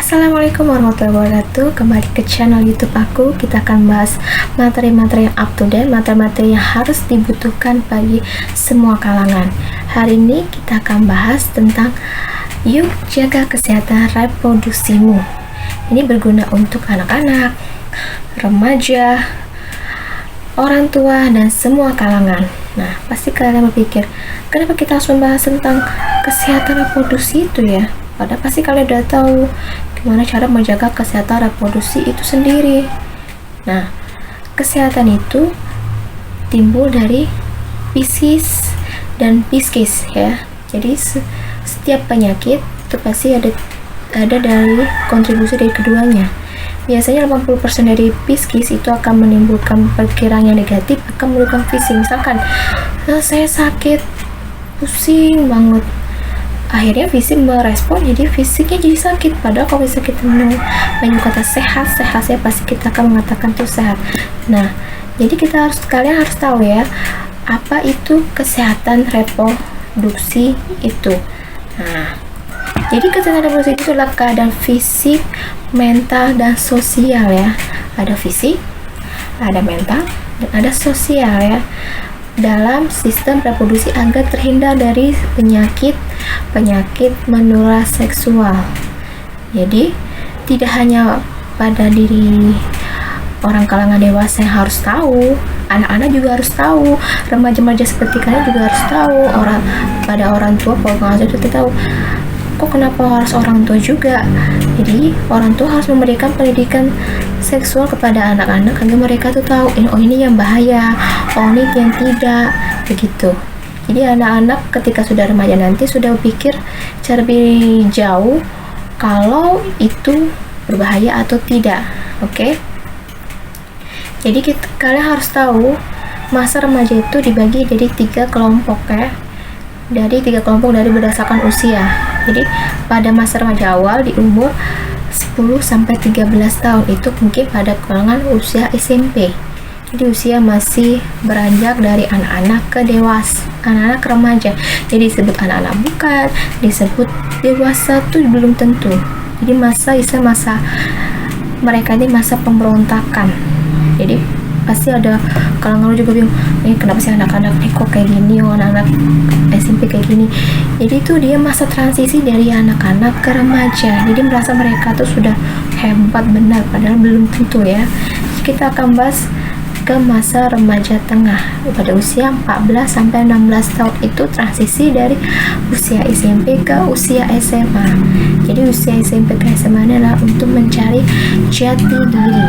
Assalamualaikum warahmatullahi wabarakatuh. Kembali ke channel YouTube aku. Kita akan bahas materi-materi yang up to date, materi-materi yang harus dibutuhkan bagi semua kalangan. Hari ini kita akan bahas tentang yuk jaga kesehatan reproduksimu. Ini berguna untuk anak-anak, remaja, orang tua, dan semua kalangan. Nah, pasti kalian berpikir, kenapa kita harus membahas tentang kesehatan reproduksi itu ya? Padahal pasti kalian udah tahu gimana cara menjaga kesehatan reproduksi itu sendiri. Nah, kesehatan itu timbul dari fisis dan psikis ya. Jadi setiap penyakit itu pasti ada dari kontribusi dari keduanya. Biasanya 80% dari psikis itu akan menimbulkan perkiraan yang negatif, akan menimbulkan fisik. Misalkan, saya sakit, pusing banget. Akhirnya fisik merespon, jadi fisiknya jadi sakit. Padahal kalau bisa kita menyebut kata sehat saya pasti kita akan mengatakan itu sehat. Nah, jadi kalian harus tahu ya, apa itu kesehatan reproduksi itu. Nah, jadi kesehatan reproduksi itu adalah keadaan fisik, mental, dan sosial ya. Ada fisik, ada mental, dan ada sosial ya, dalam sistem reproduksi agar terhindar dari penyakit menular seksual. Jadi tidak hanya pada diri orang kalangan dewasa yang harus tahu, anak-anak juga harus tahu, remaja-remaja seperti kalian juga harus tahu, orang tua harus tahu. Kok kenapa harus orang tua juga? Jadi orang tua harus memberikan pendidikan seksual kepada anak-anak agar mereka tuh tahu, ini yang bahaya, ini yang tidak, begitu. Jadi anak-anak ketika sudah remaja nanti sudah berpikir cara lebih jauh kalau itu berbahaya atau tidak. Oke? Jadi kalian harus tahu masa remaja itu dibagi jadi 3 kelompok ya. Dari 3 kelompok dari berdasarkan usia. Jadi pada masa remaja awal di umur 10 sampai 13 tahun itu mungkin pada kalangan usia SMP. Jadi usia masih beranjak dari anak-anak ke dewasa, anak-anak ke remaja. Jadi disebut anak-anak bukan, disebut dewasa tuh belum tentu. Jadi masa mereka ini masa pemberontakan. Jadi pasti ada kalangan juga bingung, kenapa sih anak-anak kok kayak gini, anak-anak SMP kayak gini. Jadi itu dia masa transisi dari anak-anak ke remaja. Jadi merasa mereka tuh sudah hebat benar, padahal belum tentu ya. Kita akan bahas ke masa remaja tengah pada usia 14 sampai 16 tahun, itu transisi dari usia SMP ke usia SMA. Jadi usia SMP ke SMA adalah untuk mencari jati diri.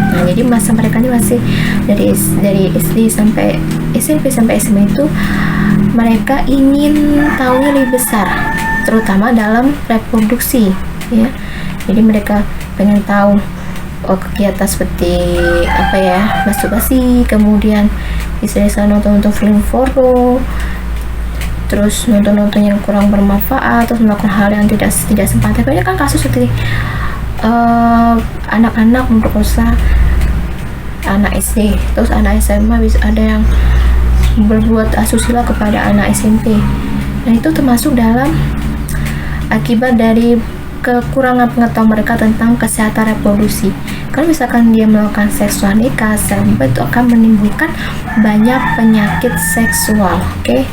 Nah, jadi masa mereka ini masih dari SD sampai SMP sampai SMA itu mereka ingin tahunya lebih besar, terutama dalam reproduksi ya. Jadi mereka pengen tahu kegiatan seperti masturbasi, kemudian bisa nonton film porno, terus nonton yang kurang bermanfaat, terus melakukan hal yang tidak sempat. Banyak kan kasus seperti anak-anak memperkosa anak SD, terus anak SMA bisa ada yang berbuat asusila kepada anak SMP. Nah, itu termasuk dalam akibat dari kekurangan pengetahuan mereka tentang kesehatan reproduksi. Kalau misalkan dia melakukan seksual nikah, itu akan menimbulkan banyak penyakit seksual. Oke?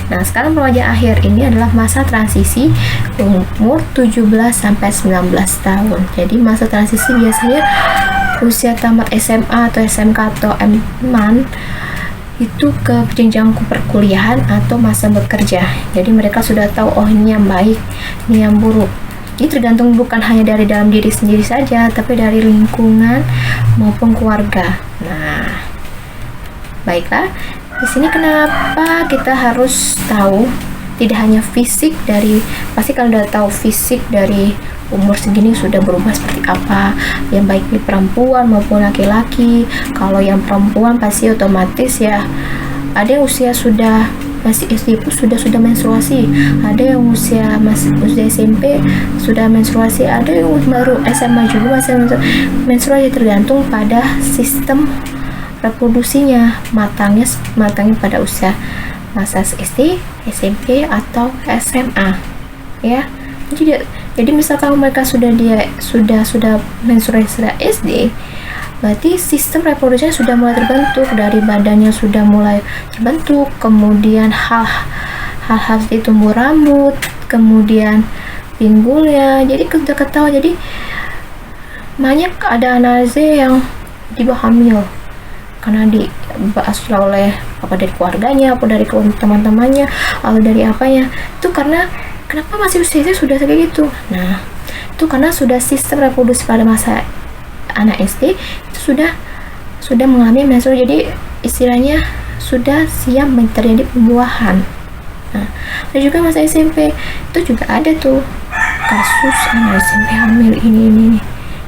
Nah, sekarang remaja akhir ini adalah masa transisi umur 17 sampai 19 tahun. Jadi masa transisi biasanya usia tamat SMA atau SMK atau M.Man itu ke jenjang perkuliahan atau masa bekerja. Jadi mereka sudah tahu, ini yang baik, ini yang buruk. Ini tergantung bukan hanya dari dalam diri sendiri saja, tapi dari lingkungan maupun keluarga. Nah, baiklah. Di sini kenapa kita harus tahu tidak hanya fisik dari, pasti kalau udah tahu fisik dari umur segini sudah berubah seperti apa, yang baik di perempuan maupun laki-laki. Kalau yang perempuan pasti otomatis ya, ada yang usia sudah masih SD pun sudah menstruasi, ada yang usia SMP sudah menstruasi, ada yang baru SMA juga masih menstruasi, tergantung pada sistem reproduksinya matangnya pada usia masa SD, SMP atau SMA ya. Jadi misalkan mereka sudah menstruasi SD, berarti sistem reproduksinya sudah mulai terbentuk, dari badannya sudah mulai terbentuk, kemudian hal-hal seperti tumbuh rambut, kemudian pinggulnya, jadi sudah ketahuan. Jadi banyak ada anak yang tiba hamil karena dibahas oleh apa dari keluarganya, apa dari teman-temannya, atau dari apanya. Itu karena kenapa masih usianya sudah kayak gitu. Nah, itu karena sudah sistem reproduksi pada masa anak SD itu sudah mengalami menstruasi. Jadi istilahnya sudah siap terjadi pembuahan. Nah, dan juga masa SMP itu juga ada tuh kasus anak SMP hamil ini.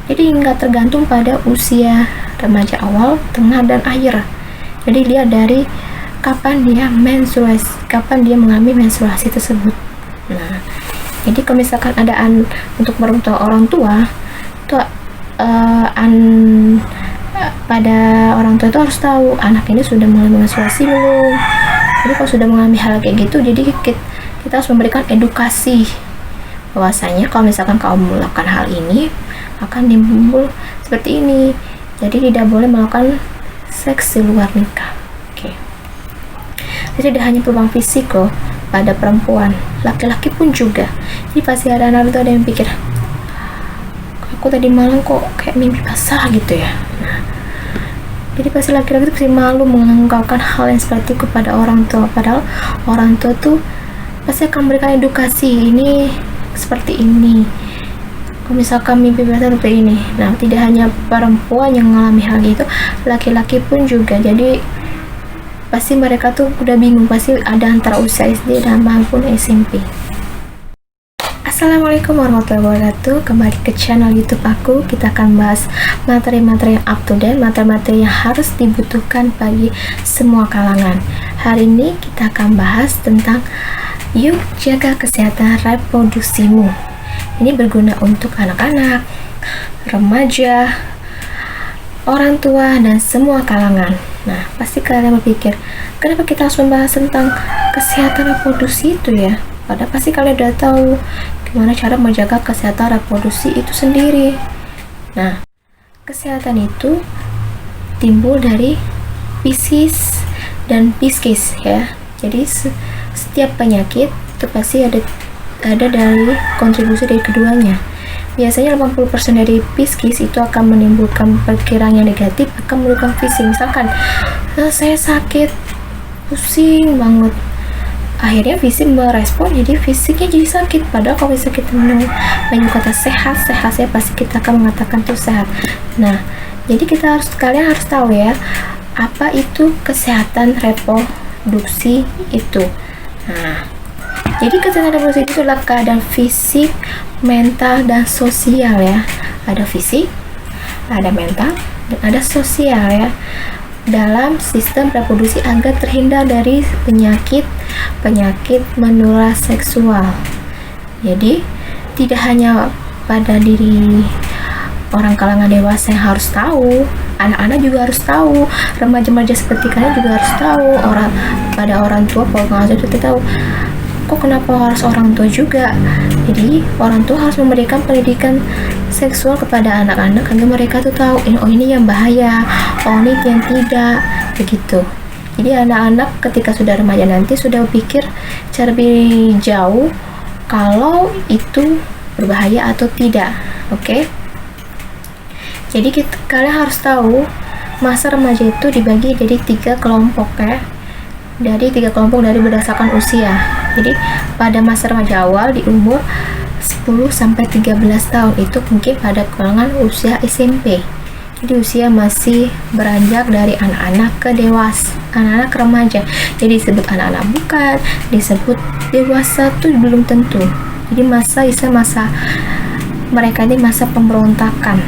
Jadi nggak tergantung pada usia remaja awal, tengah, dan akhir. Jadi lihat dari kapan dia mengalami menstruasi tersebut. Nah, jadi kalau misalkan ada untuk orang tua itu pada orang tua itu harus tahu anak ini sudah mengalami menstruasi belum. Jadi kalau sudah mengalami hal kayak gitu, jadi kita harus memberikan edukasi bahwasanya kalau misalkan kamu melakukan hal ini akan timbul seperti ini. Jadi tidak boleh melakukan seks di luar nikah. Oke. Jadi tidak hanya perubahan fisik loh pada perempuan, laki-laki pun juga. Jadi pasti ada anak itu ada yang pikir, aku tadi malam kok kayak mimpi basah gitu ya. Nah, jadi pasti laki-laki itu pasti malu mengungkapkan hal yang seperti itu kepada orang tua. Padahal orang tua tuh pasti akan memberikan edukasi, ini seperti ini. Kalau misalkan mimpi basah seperti ini. Nah, tidak hanya perempuan yang mengalami hal itu, laki-laki pun juga. Jadi pasti mereka tuh udah bingung, pasti ada antara usia SD dan maupun SMP. Assalamualaikum warahmatullahi wabarakatuh. Kembali ke channel YouTube aku. Kita akan bahas materi-materi yang up to date, materi-materi yang harus dibutuhkan bagi semua kalangan. Hari ini kita akan bahas tentang yuk jaga kesehatan reproduksimu. Ini berguna untuk anak-anak, remaja, orang tua, dan semua kalangan. Nah, pasti kalian berpikir, kenapa kita harus membahas tentang kesehatan reproduksi itu ya? Padahal pasti kalian udah tahu gimana cara menjaga kesehatan reproduksi itu sendiri. Nah, kesehatan itu timbul dari fisis dan psikis ya. Jadi setiap penyakit itu pasti ada dari kontribusi dari keduanya. Biasanya 80% dari psikis itu akan menimbulkan pikiran yang negatif, akan menimbulkan fisik. Misalkan saya sakit, pusing banget, akhirnya fisik merespon, jadi fisiknya jadi sakit. Padahal kalau kita menyebut kata sehat ya pasti kita akan mengatakan itu sehat. Nah, jadi kalian harus tahu ya, apa itu kesehatan reproduksi itu. Nah, jadi kesehatan reproduksi itu adalah keadaan fisik, mental, dan sosial ya. Ada fisik, ada mental, dan ada sosial ya, dalam sistem reproduksi agar terhindar dari penyakit menular seksual. Jadi tidak hanya pada diri orang kalangan dewasa yang harus tahu, anak-anak juga harus tahu, remaja-remaja seperti kalian juga harus tahu, orang tua pengasuh itu tahu. Kok kenapa harus orang tua juga? Jadi orang tua harus memberikan pendidikan seksual kepada anak-anak agar mereka tuh tahu, oh ini yang bahaya, oh ini yang tidak, begitu. Jadi anak-anak ketika sudah remaja nanti sudah berpikir cara lebih jauh kalau itu berbahaya atau tidak. Oke? Jadi kalian harus tahu masa remaja itu dibagi jadi 3 kelompok ya. Dari 3 kelompok dari berdasarkan usia. Jadi pada masa remaja awal di umur 10 sampai 13 tahun itu mungkin pada kalangan usia SMP. Jadi usia masih beranjak dari anak-anak ke dewasa, anak-anak ke remaja. Jadi disebut anak-anak bukan, disebut dewasa tuh belum tentu. Jadi masa mereka ini masa pemberontakan.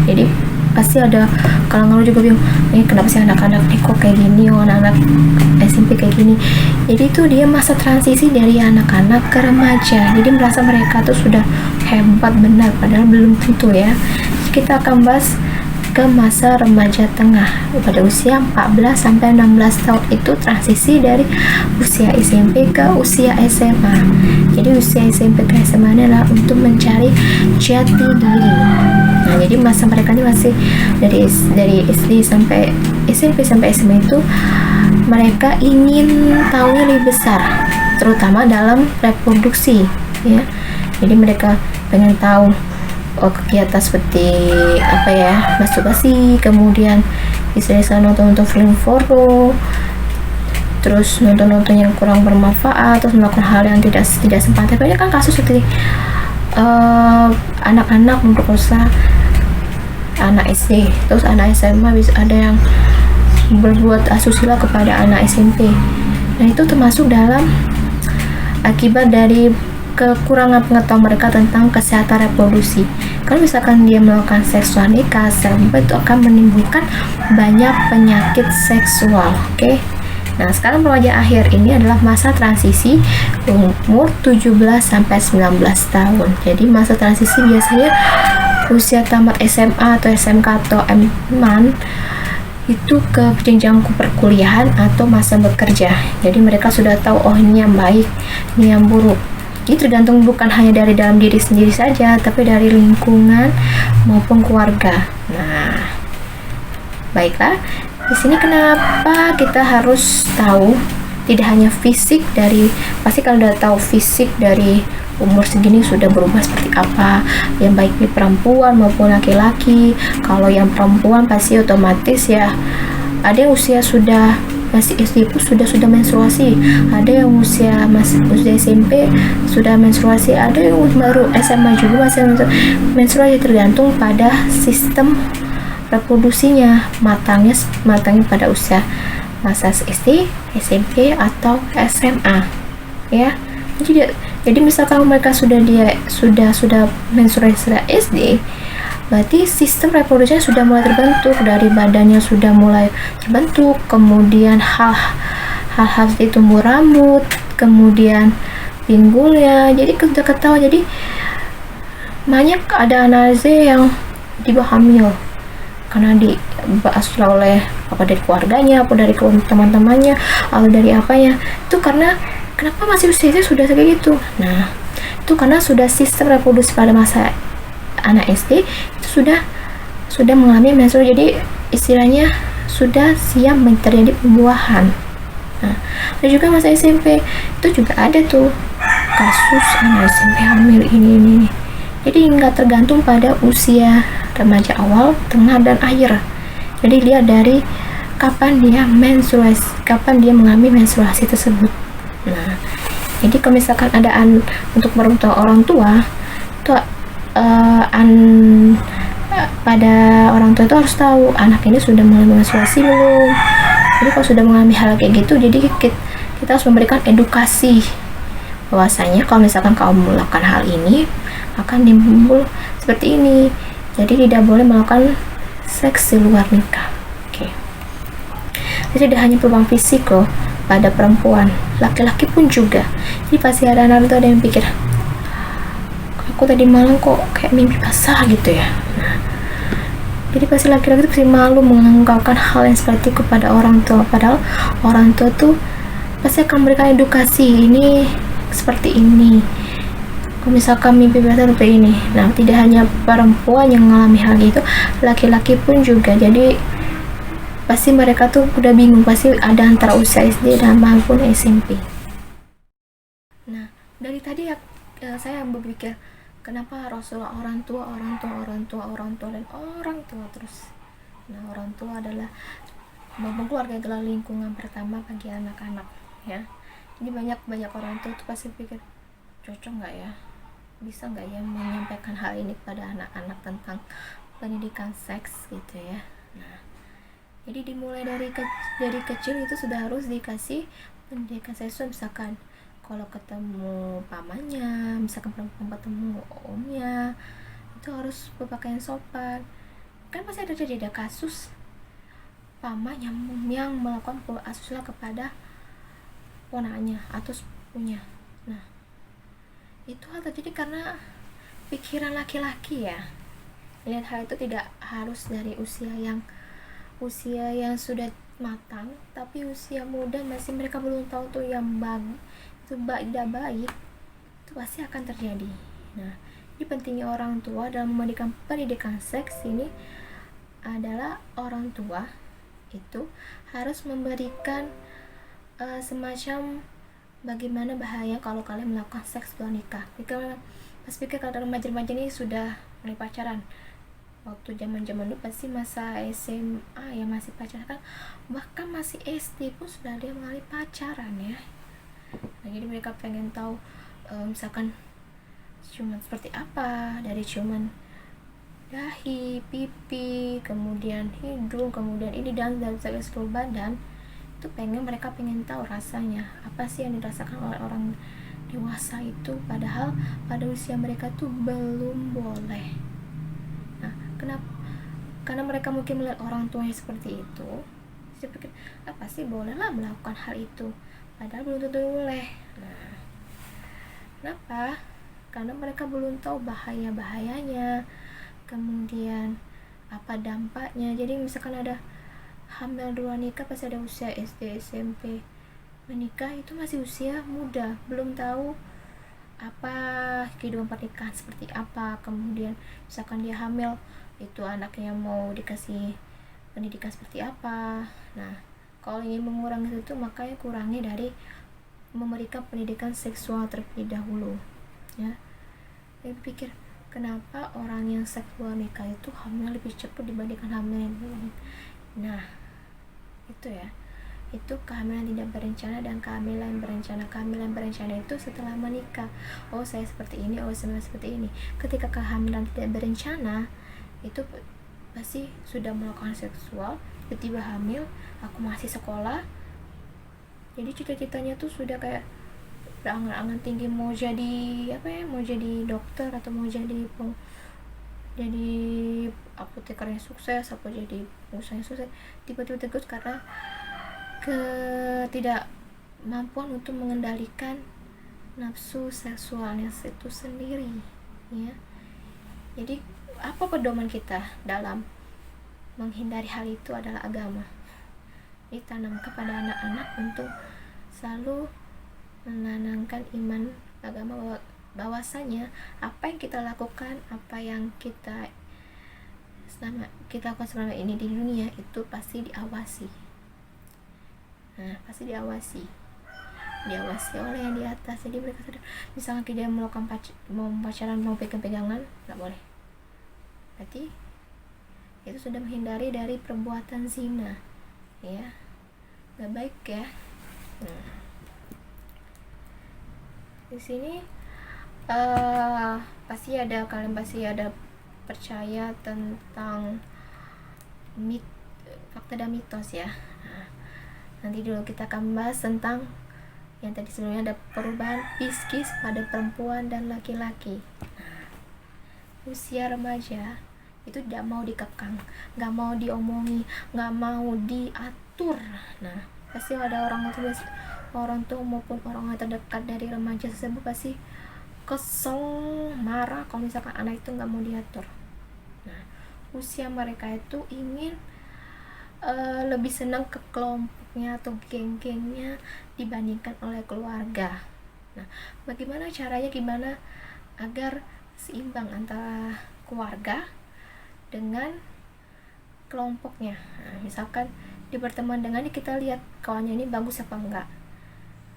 Jadi pasti ada kalangan juga bingung, kenapa sih anak-anak ini kok kayak gini, anak-anak SMP kayak gini. Jadi itu dia masa transisi dari anak-anak ke remaja. Jadi merasa mereka tuh sudah hebat benar, padahal belum tentu ya. Kita akan bahas ke masa remaja tengah pada usia 14 sampai 16 tahun. Itu transisi dari usia SMP ke usia SMA. Jadi usia SMP ke SMA adalah untuk mencari jati diri. Nah, jadi masa mereka ini masih dari SD sampai SMP sampai SMA itu mereka ingin tahu yang lebih besar, terutama dalam reproduksi, ya. Jadi mereka pengen tahu kegiatan seperti apa ya, masturbasi, kemudian bisa nonton film porno, terus nonton yang kurang bermanfaat, terus melakukan hal yang tidak sempat. Banyak kan kasus seperti anak-anak memperkosa anak SD, terus anak SMA bisa ada yang berbuat asusila kepada anak SMP. Nah, itu termasuk dalam akibat dari kekurangan pengetahuan mereka tentang kesehatan reproduksi. Kalau misalkan dia melakukan seks wanita, itu akan menimbulkan banyak penyakit seksual. Oke. Nah, sekarang remaja akhir ini adalah masa transisi umur 17 sampai 19 tahun. Jadi masa transisi biasanya usia tamat SMA atau SMK atau M.Man itu ke jenjang perkuliahan atau masa bekerja. Jadi mereka sudah tahu ini yang baik, ini yang buruk. Ini tergantung bukan hanya dari dalam diri sendiri saja, tapi dari lingkungan maupun keluarga. Nah, baiklah. Di sini kenapa kita harus tahu tidak hanya fisik dari, pasti kalau udah tahu fisik dari umur segini sudah berubah seperti apa, yang baik di perempuan maupun laki-laki. Kalau yang perempuan pasti otomatis ya ada yang usia sudah masih SD pun sudah menstruasi, ada yang usia SMP sudah menstruasi, ada yang baru SMA juga masih menstruasi, tergantung pada sistem reproduksinya matangnya pada usia masa SD, SMP atau SMA, ya. Jadi misalkan mereka sudah menstruasi SD, berarti sistem reproduksinya sudah mulai terbentuk, dari badannya sudah mulai terbentuk, kemudian hal-hal seperti tumbuh rambut, kemudian pinggulnya, jadi kita ketahui. Jadi banyak ada anak yang tiba hamil karena dibahas oleh apa dari keluarganya, apa dari teman-temannya, atau dari apanya. Itu karena kenapa masih usia sudah kayak gitu. Nah, itu karena sudah sistem reproduksi pada masa anak SD itu sudah mengalami menstruasi, jadi istilahnya sudah siap terjadi pembuahan. Nah, dan juga masa SMP itu juga ada tuh kasus anak SMP hamil ini. Jadi nggak tergantung pada usia remaja awal, tengah, dan akhir. Jadi lihat dari kapan dia menstruasi, kapan dia mengalami menstruasi tersebut. Nah, jadi kalau misalkan ada untuk merintah orang tua itu pada orang tua itu harus tahu anak ini sudah mengalami menstruasi belum. Jadi kalau sudah mengalami hal kayak gitu, jadi kita harus memberikan edukasi bahwasanya kalau misalkan kamu melakukan hal ini akan timbul seperti ini. Jadi tidak boleh melakukan seks di luar nikah. Oke. Jadi tidak hanya perubahan fisik loh pada perempuan, laki-laki pun juga. Jadi pasti ada anak itu ada yang pikir, aku tadi malam kok kayak mimpi basah gitu ya. Nah, jadi pasti laki-laki itu pasti malu mengungkapkan hal yang seperti itu kepada orang tua. Padahal orang tua tuh pasti akan memberikan edukasi, ini seperti ini. Kalau misalkan mimpi basah seperti ini. Nah, tidak hanya perempuan yang mengalami hal itu, laki-laki pun juga. Jadi pasti mereka tuh udah bingung, pasti ada antara usia SD dan maupun SMP. Nah, dari tadi saya berpikir, kenapa Rasulullah orang tua dan orang tua terus. Nah, orang tua adalah membangun keluarga adalah lingkungan pertama bagi anak-anak, ya. Jadi banyak orang tua tuh pasti pikir, cocok nggak ya, bisa nggak ya menyampaikan hal ini pada anak-anak tentang pendidikan seks gitu ya. Nah, jadi dimulai dari kecil itu sudah harus dikasih pendidikan seksual. Misalkan kalau ketemu pamannya, misalkan perempuan ketemu omnya, itu harus berpakaian sopan. Kan pasti ada kasus paman yang melakukan asusila kepada ponakannya atau sepupunya. Nah, itu terjadi karena pikiran laki-laki ya. Lihat hal itu tidak harus dari usia yang sudah matang, tapi usia muda masih mereka belum tahu tuh yang tidak baik, itu pasti akan terjadi. Nah, ini pentingnya orang tua dalam memberikan pendidikan seks ini adalah orang tua itu harus memberikan semacam bagaimana bahaya kalau kalian melakukan seks sebelum nikah. Pas pikir kalau remaja-remaja ini sudah mulai pacaran, waktu zaman dulu pasti masa SMA ya masih pacaran, bahkan masih SD pun sudah ada yang mengalami pacaran ya. Nah, jadi mereka pengen tahu misalkan ciuman seperti apa, dari ciuman dahi, pipi, kemudian hidung, kemudian ini dan seluruh badan. Itu mereka pengen tahu rasanya apa sih yang dirasakan oleh orang dewasa itu, padahal pada usia mereka tuh belum boleh. Nah, kenapa? Karena mereka mungkin melihat orang tuanya seperti itu, saya pikir apa sih bolehlah melakukan hal itu, padahal belum tentu boleh. Nah, kenapa? Karena mereka belum tahu bahayanya, kemudian apa dampaknya. Jadi misalkan ada hamil duluan nikah pas ada usia SD, SMP, menikah itu masih usia muda, belum tahu apa kehidupan pernikahan seperti apa. Kemudian misalkan dia hamil, itu anaknya mau dikasih pendidikan seperti apa. Nah, kalau ingin mengurangi itu, makanya kurangi dari memberikan pendidikan seksual terlebih dahulu ya. Saya pikir kenapa orang yang seksual nikah itu hamil lebih cepat dibandingkan hamil yang belum. Nah, itu ya, itu kehamilan tidak berencana dan kehamilan berencana. Kehamilan berencana itu setelah menikah, oh saya seperti ini, oh saya seperti ini. Ketika kehamilan tidak berencana, itu pasti sudah melakukan seksual, tiba-tiba hamil, aku masih sekolah, jadi cita-citanya tuh sudah kayak berangan-angan tinggi mau jadi mau jadi dokter atau mau jadi apoteker yang sukses, apa jadi pengusaha yang sukses, tiba-tiba tegus karena ketidakmampuan untuk mengendalikan nafsu seksualnya itu sendiri ya. Jadi apa pedoman kita dalam menghindari hal itu adalah agama. Ditanam kepada anak-anak untuk selalu menanamkan iman agama, bahwasanya apa yang kita lakukan, apa yang kita lakukan selama ini di dunia itu pasti diawasi. Nah, pasti diawasi oleh yang di atas. Jadi mereka sadar, misalnya kita melakukan pacaran, mau pegang-pegangan, nggak boleh. Berarti itu sudah menghindari dari perbuatan zina, ya, nggak baik ya. Di sini kalian pasti ada percaya tentang fakta dan mitos ya. Nanti dulu kita akan bahas tentang yang tadi sebelumnya, ada perubahan psikis pada perempuan dan laki-laki. Usia remaja itu tidak mau dikekang, nggak mau diomongi, nggak mau diatur. Nah, pasti ada orang tua maupun orang yang terdekat dari remaja tersebut pasti kesel, marah kalau misalkan anak itu nggak mau diatur. Nah, usia mereka itu ingin lebih senang ke kelompoknya atau geng-gengnya dibandingkan oleh keluarga. Nah, bagaimana caranya, gimana agar seimbang antara keluarga dengan kelompoknya. Nah, misalkan di pertemuan dengan ini kita lihat kawannya ini bagus apa enggak,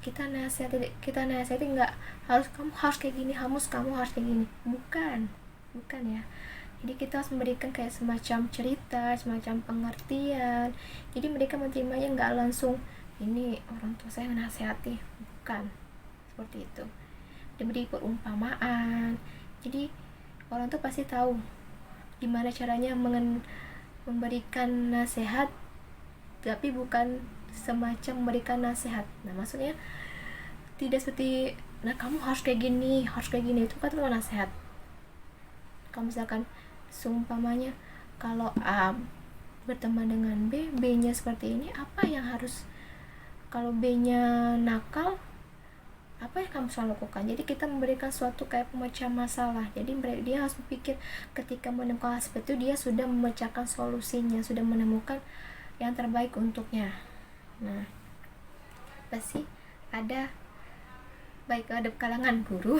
kita nasihati enggak kamu harus kayak gini, kamu harus kayak gini, bukan ya. Jadi kita harus memberikan kayak semacam cerita, semacam pengertian, jadi mereka menerimanya enggak langsung ini orang tua saya menasihati, bukan seperti itu. Diberi perumpamaan, jadi orang tua pasti tahu gimana caranya memberikan nasihat, tapi bukan semacam memberikan nasihat. Nah, maksudnya tidak seperti kamu harus kayak gini, itu kan cuma nasihat. Kalau misalkan seumpamanya kalau A berteman dengan B nya seperti ini, apa yang harus, kalau B nya nakal apa yang kamu selalu lakukan. Jadi kita memberikan suatu kayak pemecah masalah. Jadi dia harus berpikir ketika menemukan hal seperti itu, dia sudah memecahkan solusinya, sudah menemukan yang terbaik untuknya. Nah, pasti ada baik ada kalangan guru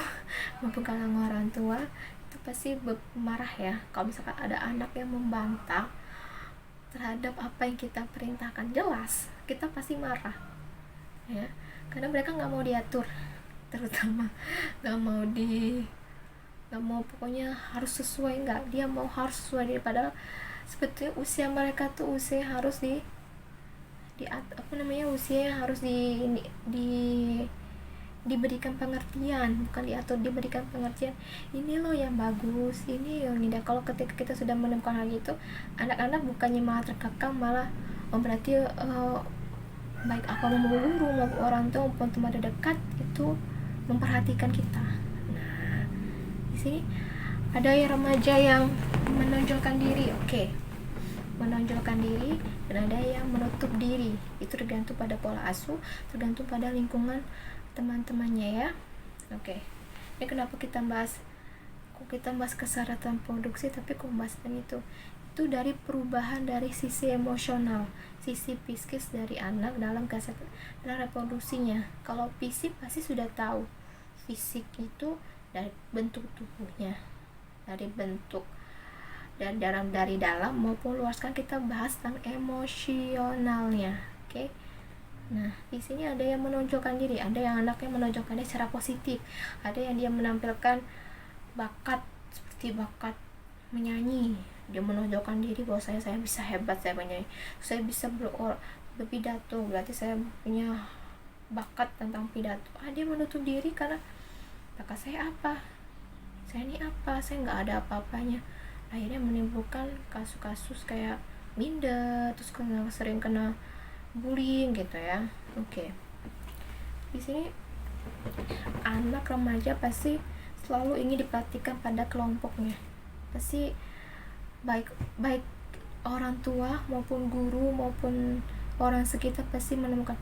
maupun kalangan orang tua itu pasti marah ya kalau misalkan ada anak yang membantah terhadap apa yang kita perintahkan. Jelas kita pasti marah ya, karena mereka nggak mau diatur, terutama nggak mau pokoknya harus sesuai, dia mau harus sesuai daripada sebetulnya usia mereka tuh usia harus usia yang harus diberikan pengertian, bukan diatur, diberikan pengertian. Ini loh yang bagus, ini yang tidak. Kalau ketika kita sudah menemukan hal itu, anak-anak bukannya malah terkekang, malah berarti baik apa mau guru maupun orang tua maupun teman dekat itu memperhatikan kita. Nah, di sini ada yang remaja yang menonjolkan diri, menonjolkan diri, dan ada yang menutup diri. Itu tergantung pada pola asuh, tergantung pada lingkungan teman-temannya ya. Ini kenapa kita bahas kesehatan produksi, tapi kok bahas itu dari perubahan dari sisi emosional, sisi psikis dari anak dalam kesehatan dan reproduksinya. Kalau fisik pasti sudah tahu, fisik itu dari bentuk tubuhnya, dari bentuk dan dari dalam maupun luar. Kan kita bahas tentang emosionalnya. Nah, di sini ada yang menonjolkan diri, ada yang anaknya menonjolkan diri secara positif, ada yang dia menampilkan bakat seperti bakat menyanyi, dia menonjolkan diri bahwa saya bisa hebat, saya menyanyi, saya bisa berpidato, berarti saya punya bakat tentang pidato. Dia menutup diri karena bakat saya apa, saya ini apa, saya nggak ada apa-apanya. Akhirnya menimbulkan kasus-kasus kayak minder, terus sering kena bullying gitu ya. Di sini anak remaja pasti selalu ingin diperhatikan pada kelompoknya. Pasti baik orang tua maupun guru maupun orang sekitar pasti menemukan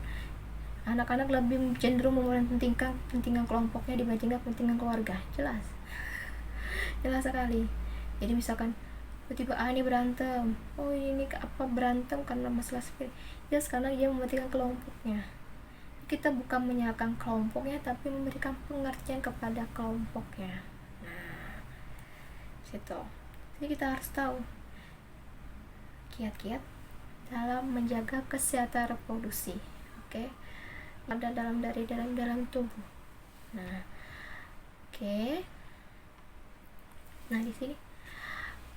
anak-anak lebih cenderung mementingkan kepentingan kelompoknya dibandingkan kepentingan keluarga. Jelas sekali. Jadi misalkan tiba-tiba ini berantem, ini berantem karena masalah sepele, karena dia mementingkan kelompoknya. Kita bukan menyalahkan kelompoknya, tapi memberikan pengertian kepada kelompoknya. Nah, situ. Jadi kita harus tahu kiat-kiat dalam menjaga kesehatan reproduksi. Ada dalam tubuh. Nah, nah di sini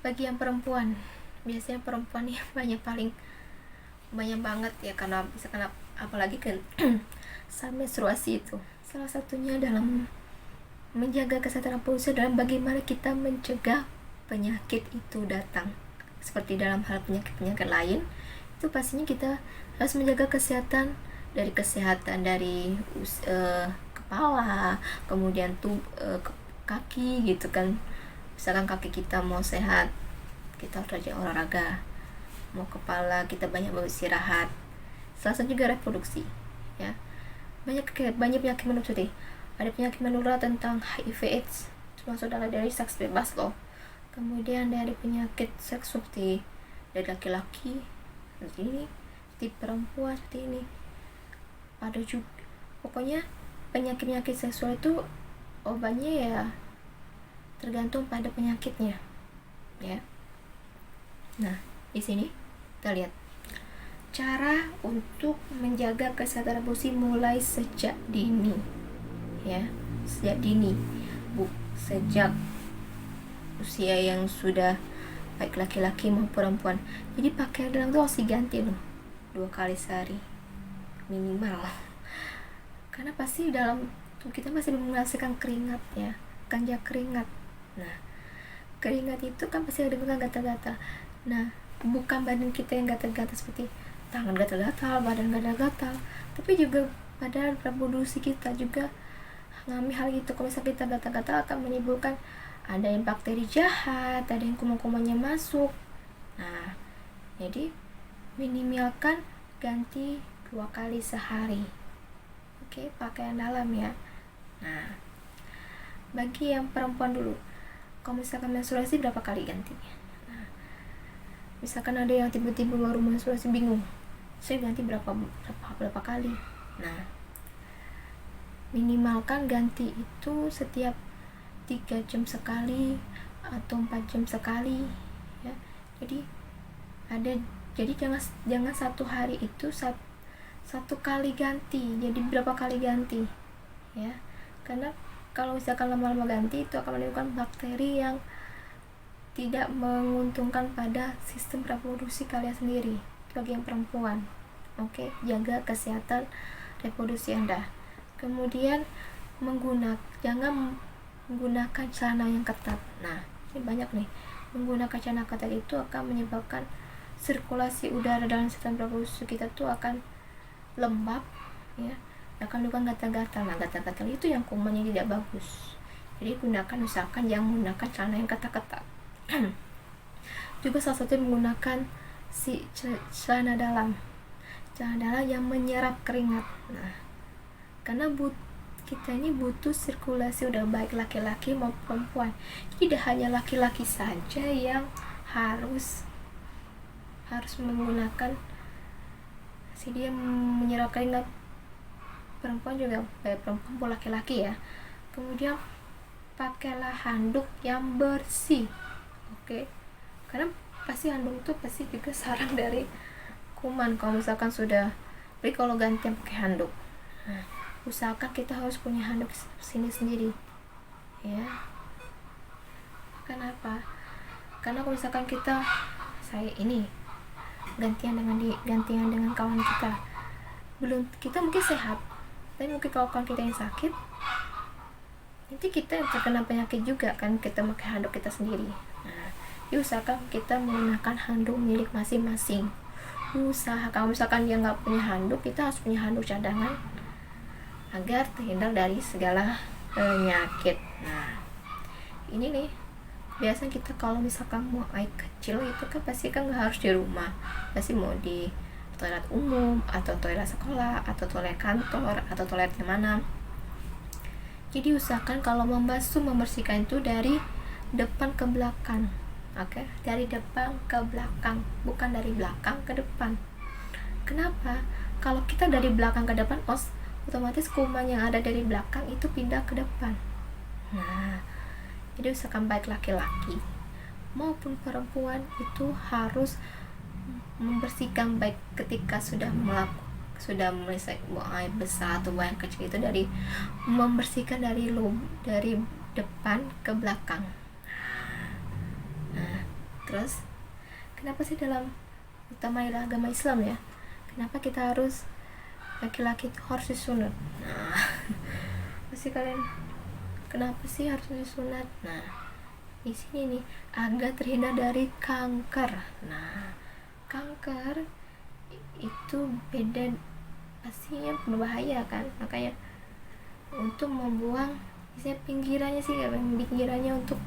bagi yang perempuan, biasanya perempuan yang banyak banget ya, karena misalkan apalagi kan saat menstruasi itu salah satunya dalam menjaga kesehatan reproduksi dalam bagaimana kita mencegah penyakit itu datang. Seperti dalam hal penyakit lain, itu pastinya kita harus menjaga kesehatan dari kepala, kemudian kaki gitu kan. Misalkan kaki kita mau sehat, kita harus rajin olahraga. Mau kepala, kita banyak beristirahat. Salah satu juga reproduksi ya. Banyak penyakit menular. Ada penyakit menular tentang HIV/AIDS, termasuk dari seks bebas loh. Kemudian dari penyakit seks seperti dari laki-laki seperti ini, seperti perempuan seperti ini. Ada juga pokoknya penyakit seksual itu obatnya ya tergantung pada penyakitnya ya. Nah, di sini kita lihat cara untuk menjaga kesehatan reproduksi mulai sejak dini ya, sejak usia yang sudah baik laki-laki maupun perempuan. Jadi pakaian dalam itu harus diganti loh 2 kali sehari minimal, karena pasti dalam tubuh kita masih menghasilkan keringat ya, ganja keringat. Nah, keringat itu kan pasti ada gatal-gatal. Nah, bukan badan kita yang gatal-gatal seperti tangan gatal-gatal, badan gatal-gatal, tapi juga pada reproduksi kita juga mengalami hal itu. Kalau misalnya kita gatal-gatal akan menimbulkan ada yang bakteri jahat, ada yang kuman-kumannya masuk. Nah, jadi minimalkan ganti 2 kali sehari. Pakaian dalam ya. bagi yang perempuan dulu, kalau misalkan menstruasi berapa kali gantinya. Nah, misalkan ada yang tiba-tiba baru menstruasi bingung, saya ganti berapa kali. Nah, minimalkan ganti itu setiap 3 jam sekali atau 4 jam sekali ya. Jadi jangan satu hari itu satu kali ganti, jadi berapa kali ganti ya, karena kalau misalkan lama-lama ganti itu akan menimbulkan bakteri yang tidak menguntungkan pada sistem reproduksi kalian sendiri bagi yang perempuan. Oke, jaga kesehatan reproduksi Anda. Kemudian jangan menggunakan celana yang ketat. Nah, ini banyak nih, menggunakan celana ketat itu akan menyebabkan sirkulasi udara dalam sistem reproduksi kita tuh akan lembab ya, akan bukan gatal-gatal. Nah, gatal-gatal itu yang kumannya tidak bagus. Jadi usahakan jangan menggunakan celana yang ketat-ketat. Juga salah satu menggunakan celana dalam yang menyerap keringat. Nah, karena kita ini butuh sirkulasi udara baik laki-laki maupun perempuan. Tidak hanya laki-laki saja yang harus menggunakan dia menyerap keringat, perempuan juga, perempuan pun laki-laki ya. Kemudian pakailah handuk yang bersih. Oke, karena pasti handuk itu pasti juga sarang dari kuman kalau misalkan sudah. Tapi kalau gantian pakai handuk, nah, usahakan kita harus punya handuk sini sendiri ya. Kenapa? Karena kalau misalkan saya ini gantian dengan kawan kita mungkin sehat, tapi mungkin kalau kawan kita yang sakit, nanti kita yang terkena penyakit juga kan, kita pakai handuk kita sendiri. Nah, usahakan kita menggunakan handuk milik masing-masing. Kalau misalkan dia nggak punya handuk, kita harus punya handuk cadangan agar terhindar dari segala penyakit. Nah, ini nih, biasanya kita kalau misalkan mau air kecil itu kan pasti kan nggak harus di rumah, pasti mau di toilet umum atau toilet sekolah atau toilet kantor atau toilet yang mana. Jadi usahakan kalau membersihkan itu dari depan ke belakang. Oke, dari depan ke belakang, bukan dari belakang ke depan. Kenapa? Kalau kita dari belakang ke depan, otomatis kuman yang ada dari belakang itu pindah ke depan. Nah, jadi usahakan baik laki-laki maupun perempuan itu harus membersihkan baik ketika sudah menyelesaikan buang air besar atau buang air kecil itu, dari membersihkan dari depan ke belakang. Nah, terus kenapa sih utama agama Islam ya, kenapa kita harus laki-laki itu harus disunat? Nah, pasti kalian, kenapa sih harus disunat? Nah, di sini nih, agar terhindar dari kanker. Nah, kanker itu beda, pastinya berbahaya kan, makanya untuk membuang pinggirannya untuk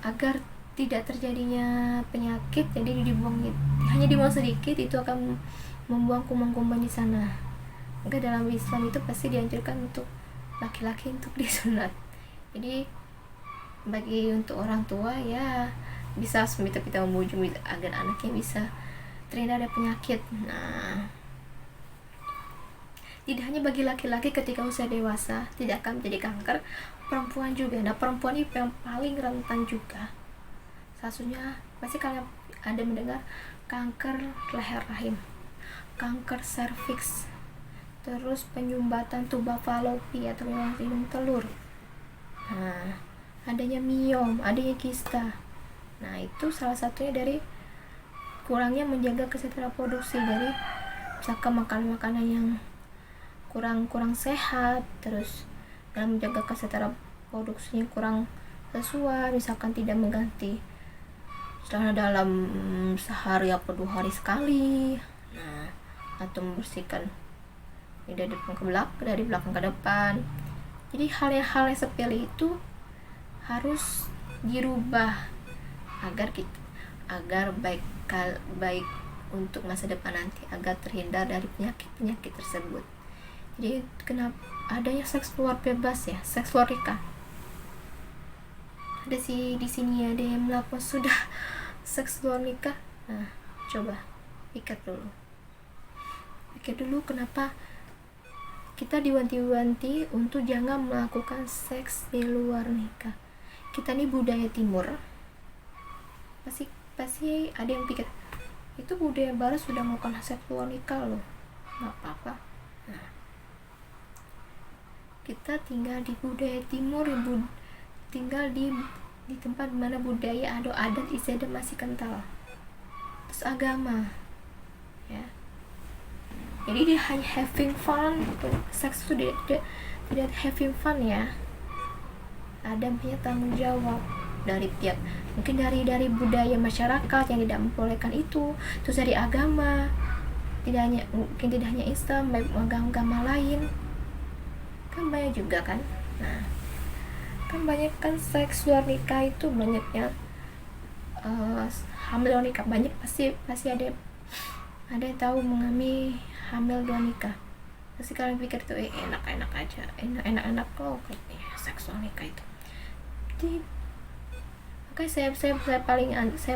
agar tidak terjadinya penyakit, jadi hanya dibuang sedikit, itu akan membuang kuman-kuman di sana. Maka dalam Islam itu pasti dianjurkan untuk laki-laki untuk disunat. Jadi untuk orang tua ya bisa kita membujuk agar anaknya bisa terhindar dari penyakit. Nah, tidak hanya bagi laki-laki ketika usia dewasa tidak akan menjadi kanker, perempuan juga. Nah, perempuan itu yang paling rentan juga. Satunya pasti kalian ada mendengar kanker leher rahim, kanker serviks, terus penyumbatan tuba falopi atau hidung telur. Nah, adanya miom, adanya kista. Nah, itu salah satunya dari kurangnya menjaga kesehatan reproduksi, dari misalkan makan makanan yang kurang sehat, terus dalam menjaga kesehatan reproduksinya kurang sesuai, misalkan tidak mengganti celana dalam sehari atau 2 hari sekali, nah, atau membersihkan dari belakang ke depan. Jadi hal-hal yang sepele itu harus dirubah agar baik untuk masa depan nanti, agar terhindar dari penyakit tersebut. Jadi kenapa adanya seks luar bebas ya, seks luar nikah. ada di sini ada yang melakukan sudah seks luar nikah. Nah, coba pikir dulu kenapa kita diwanti-wanti untuk jangan melakukan seks di luar nikah. Kita nih budaya timur, pasti ada yang pikir itu budaya barat sudah melakukan seks luar nikah loh, nggak apa-apa. Nah, kita tinggal di budaya timur, tinggal di tempat mana budaya atau adat istiadat masih kental, terus agama ya. Jadi dia hanya having fun, seks itu tidak having fun ya. Ada banyak tanggung jawab dari pihak, mungkin dari budaya masyarakat yang tidak membolehkan itu, terus dari agama, mungkin tidak hanya Islam, agama lain kan banyak juga kan. Nah, kan banyak kan seks luar nikah itu banyaknya hamil luar nikah, banyak pasti ada yang tahu mengalami hamil luar nikah. Pasti kalian pikir tuh enak-enak aja, enak-enak loh kayak seks luar nikah itu. Jadi makanya saya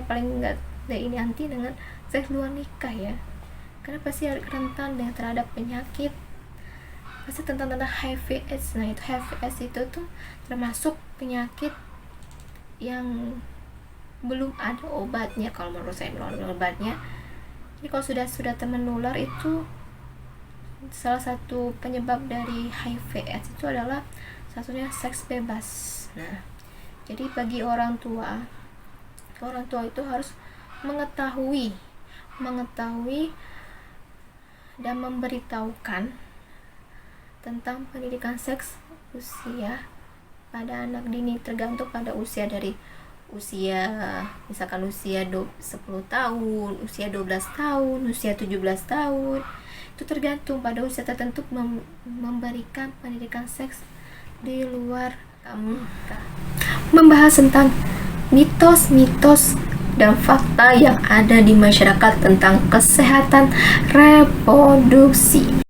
paling nggak ini anti dengan seks luar nikah ya, karena pasti rentan dengan terhadap penyakit, pasti tentang HIV/AIDS. Nah, itu HIV/AIDS itu tuh termasuk penyakit yang belum ada obatnya, kalau menurut saya belum ada obatnya. Jadi kalau sudah menular, itu salah satu penyebab dari HIV/AIDS itu adalah satunya seks bebas. Nah, jadi bagi orang tua itu harus mengetahui dan memberitahukan tentang pendidikan seks usia pada anak dini, tergantung pada usia, dari misalkan usia 10 tahun, usia 12 tahun, usia 17 tahun, itu tergantung pada usia tertentu memberikan pendidikan seks di luar nikah. Membahas tentang mitos-mitos dan fakta yang ada di masyarakat tentang kesehatan reproduksi.